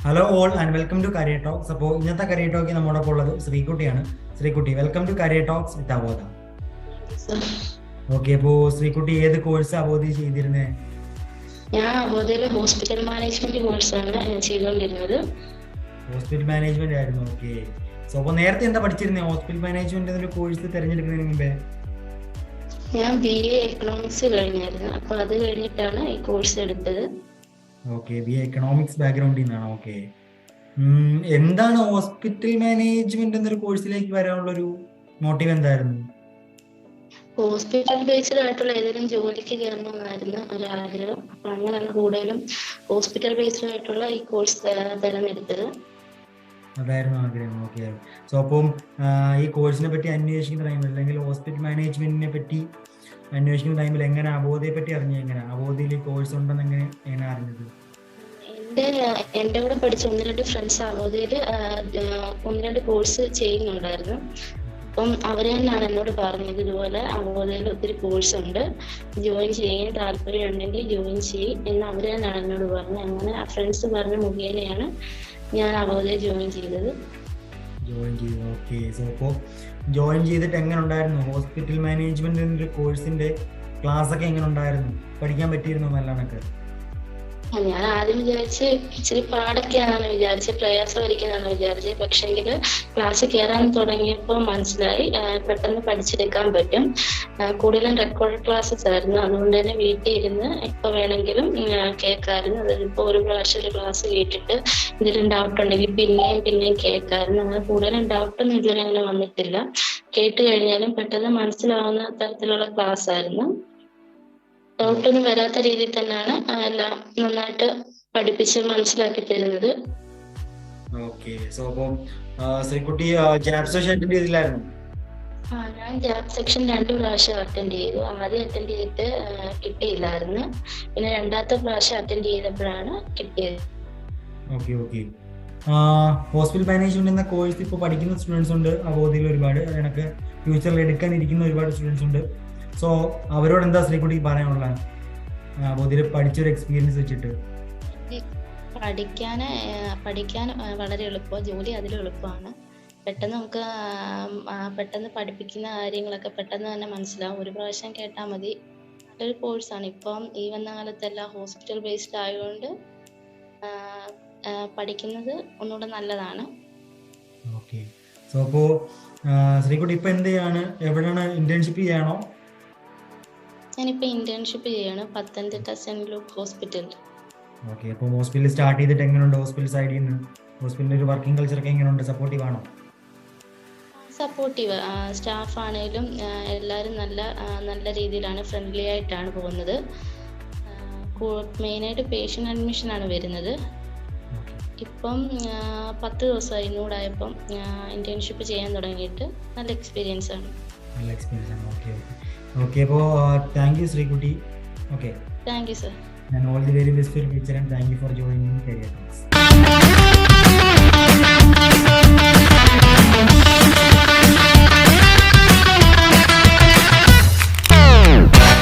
Hello all and welcome to Career Talks. അപ്പോൾ ഇന്നത്തെ Career Talk നമ്മോടൊപ്പം ഉള്ളത് ശ്രീകുട്ടിയാണ്. Sreekutty, welcome to Career Talks with Avodha. Okay, അപ്പോൾ ശ്രീകുട്ടി ഏത് കോഴ്സ് അവോധ ചെയ്തിരുന്നേ? ഞാൻ അവോധയിലെ ഹോസ്പിറ്റൽ മാനേജ്മെന്റ് കോഴ്സാണ് ചെയ്തുകൊണ്ടിരുന്നത്. ഹോസ്പിറ്റൽ മാനേജ്മെന്റ് ആയിരുന്നു. ഓക്കെ, സോ അപ്പോൾ നേരത്തെ എന്താ പഠിച്ചിരുന്നേ? ഹോസ്പിറ്റൽ മാനേജ്മെന്റ് എന്നൊരു കോഴ്സ് തിരഞ്ഞെടുക്കുന്നതിന് മുമ്പേ ഞാൻ BA എക്കണോമിക്സ് കഴിഞ്ഞായിരുന്നു. അപ്പോൾ അത് കഴിഞ്ഞിട്ടാണ് ഈ കോഴ്സ് എടുത്തത്. ഓക്കെ, BA എക്കണോമിക്സ് ബാക്ക്ഗ്രൗണ്ടിൽ നിന്നാണ്. ഓക്കെ, എന്താണ് ഹോസ്പിറ്റൽ മാനേജ്മെന്റ് എന്നൊരു കോഴ്സിലേക്ക് വരാനുള്ളൊരു മോട്ടീവ് എന്തായിരുന്നു? ഹോസ്പിറ്റൽ ബേസ്ഡ് ആയിട്ടുള്ള ഏതെങ്കിലും ജോലിക്ക് കയറണമെന്നായിരുന്നു ഒരാഗ്രഹം. അപ്പൊ അങ്ങനെയാണ് കൂടുതലും ഹോസ്പിറ്റൽ ബേസ്ഡ് ആയിട്ടുള്ള ഈ കോഴ്സ് തിരഞ്ഞെടുത്തത്. അതായിരുന്നു ആഗ്രഹം. ഓക്കെ, സോ അപ്പം ഈ കോഴ്സിനെ പറ്റി അന്വേഷിക്കുന്ന ടൈമിൽ അല്ലെങ്കിൽ ഹോസ്പിറ്റൽ മാനേജ്മെന്റിനെ പറ്റി അന്വേഷിക്കുന്ന ടൈമിൽ എങ്ങനെ അവോധയെ പറ്റി അറിഞ്ഞു? എങ്ങനെ അവോധയിൽ ഈ കോഴ്സ് ഉണ്ടെന്ന് എങ്ങനെ അറിഞ്ഞത്? എൻ്റെ കൂടെ പഠിച്ച 1-2 ഫ്രണ്ട്സ് അവോധയിൽ 1-2 കോഴ്സ് ചെയ്യുന്നുണ്ടായിരുന്നു. അപ്പം അവര് തന്നെയാണ് എന്നോട് പറഞ്ഞത്, ഇതുപോലെ അവോധയിൽ ഒത്തിരി കോഴ്സ് ഉണ്ട്, ജോയിൻ ചെയ്യാൻ താല്പര്യം ഉണ്ടെങ്കിൽ ജോയിൻ ചെയ്യും എന്ന് അവര് തന്നെയാണ് എന്നോട് പറഞ്ഞത്. അങ്ങനെ ആ ഫ്രണ്ട്സ് പറഞ്ഞ മുഖേനയാണ് ഞാൻ അവോധയിൽ ജോയിൻ ചെയ്തത്. ഓക്കെ, സോ അപ്പോൾ ജോയിൻ ചെയ്തിട്ട് എങ്ങനെ ഉണ്ടായിരുന്നു? ഹോസ്പിറ്റൽ മാനേജ്മെന്റ് കോഴ്സിന്റെ ക്ലാസ് ഒക്കെ എങ്ങനെ ഉണ്ടായിരുന്നു? പഠിക്കാൻ പറ്റിയിരുന്നു നല്ലതൊക്കെ? ഞാൻ ആദ്യം വിചാരിച്ച് ഇച്ചിരി പാടൊക്കെയാണെന്ന് വിചാരിച്ച്, പ്രയാസമായിരിക്കുന്നതാണ് വിചാരിച്ചത്. പക്ഷെങ്കിൽ ക്ലാസ് കയറാൻ തുടങ്ങിയപ്പോൾ മനസ്സിലായി പെട്ടെന്ന് പഠിച്ചെടുക്കാൻ പറ്റും. കൂടുതലും റെക്കോർഡ് ക്ലാസ്സസ് ആയിരുന്നു, അതുകൊണ്ട് തന്നെ വീട്ടിൽ ഇരുന്ന് എപ്പോൾ വേണമെങ്കിലും കേൾക്കാമായിരുന്നു. അതിപ്പോൾ ഒരു ക്ലാസ് കേട്ടിട്ട് എന്തെങ്കിലും ഡൗട്ട് ഉണ്ടെങ്കിൽ പിന്നെയും കേൾക്കാമായിരുന്നു. അങ്ങനെ കൂടുതലും ഡൗട്ടൊന്നും ഇതുവരെ അങ്ങനെ വന്നിട്ടില്ല. കേട്ട് കഴിഞ്ഞാലും പെട്ടെന്ന് മനസ്സിലാവുന്ന തരത്തിലുള്ള ക്ലാസ് ആയിരുന്നു. ഡൗട്ടൊന്നും വരാത്ത രീതിയിൽ തന്നെയാണ് എല്ലാം നന്നായിട്ട് പഠിപ്പിച്ച് മനസ്സിലാക്കി തരുന്നത്. ഓക്കെ, സോ അപ്പം ശ്രീകുട്ടി ജാബ് സെക്ഷൻ അറ്റൻഡ് ചെയ്തില്ലായിരുന്നു? ഞാൻ ജാബ് സെക്ഷൻ 2 പ്രാവശ്യം അറ്റൻഡ് ചെയ്തു. ആദ്യം അറ്റൻഡ് ചെയ്തിട്ട് കിട്ടിയില്ലായിരുന്നു, പിന്നെ 2ാമത്തെ പ്രാവശ്യം അറ്റൻഡ് ചെയ്തപ്പോഴാണ് കിട്ടിയത്. ഓക്കെ, ഹോസ്പിറ്റൽ മാനേജ്മെന്റ് എന്ന കോഴ്സ് ഇപ്പോൾ പഠിക്കുന്ന സ്റ്റുഡൻസ് ഉണ്ട് അവോധയിൽ ഒരുപാട്. അതിനൊക്കെ ഫ്യൂച്ചറിൽ എടുക്കാനിരിക്കുന്ന ഒരുപാട് സ്റ്റുഡൻസ് ഉണ്ട്. സോ അവരോട് എന്താ ശ്രീകുട്ടി പറയാനുള്ള അവോധയിൽ പഠിച്ചൊരു എക്സ്പീരിയൻസ് വെച്ചിട്ട്? പഠിക്കാൻ വളരെ എളുപ്പമാണ്, ജോലി അതിലും എളുപ്പമാണ്. പെട്ടെന്ന് നമുക്ക് പെട്ടെന്ന് പഠിപ്പിക്കുന്ന കാര്യങ്ങളൊക്കെ പെട്ടെന്ന് തന്നെ മനസ്സിലാവും. ഒരു പ്രാവശ്യം കേട്ടാൽ മതി. നല്ലൊരു കോഴ്സാണ്. ഇപ്പം ഈ വന്ന കാലത്തെല്ലാം ഹോസ്പിറ്റൽ ബേസ്ഡ് ആയതുകൊണ്ട് പഠിക്കുന്നത് ഒന്നുകൂടെ നല്ലതാണ്. ഓക്കെ, സോ അപ്പോൾ ശ്രീകുട്ടി ഇപ്പം എന്ത് ചെയ്യാണ്? എവിടെയാണ് ഇന്റേൺഷിപ്പ് ചെയ്യാണോ? ഞാനിപ്പോൾ ഇന്റേൺഷിപ്പ് ചെയ്യാണ് Pathanamthitta Saint Luke hospital. Okay, അപ്പോൾ ഹോസ്പിറ്റലിൽ സ്റ്റാർട്ട് ചെയ്തിട്ട് എങ്ങനെയുണ്ട്? ഹോസ്പിറ്റൽ സൈഡിൽ നിന്ന് ഹോസ്പിറ്റലിൻ്റെ ഒരു വർക്കിംഗ് കൾച്ചറൊക്കെ എങ്ങനെയുണ്ട്? സപ്പോർട്ടീവ് ആണോ? സപ്പോർട്ടീവ് സ്റ്റാഫ് ആണെങ്കിലും എല്ലാവരും നല്ല രീതിയിലാണ്, ഫ്രണ്ട്ലി ആയിട്ടാണ് പോകുന്നത്. മെയിനായിട്ട് പേഷ്യൻ്റ് അഡ്മിഷനാണ് വരുന്നത്. ഇപ്പം 10 ദിവസമായി ഇന്നൂടായപ്പം ഇന്റേൺഷിപ്പ് ചെയ്യാൻ തുടങ്ങിയിട്ട്. നല്ല എക്സ്പീരിയൻസ് ആണ്. ഓക്കെ, അപ്പോൾ thank you Sreekutty. Okay, thank you sir. And all the very best for your future and thank you for joining Career Talks.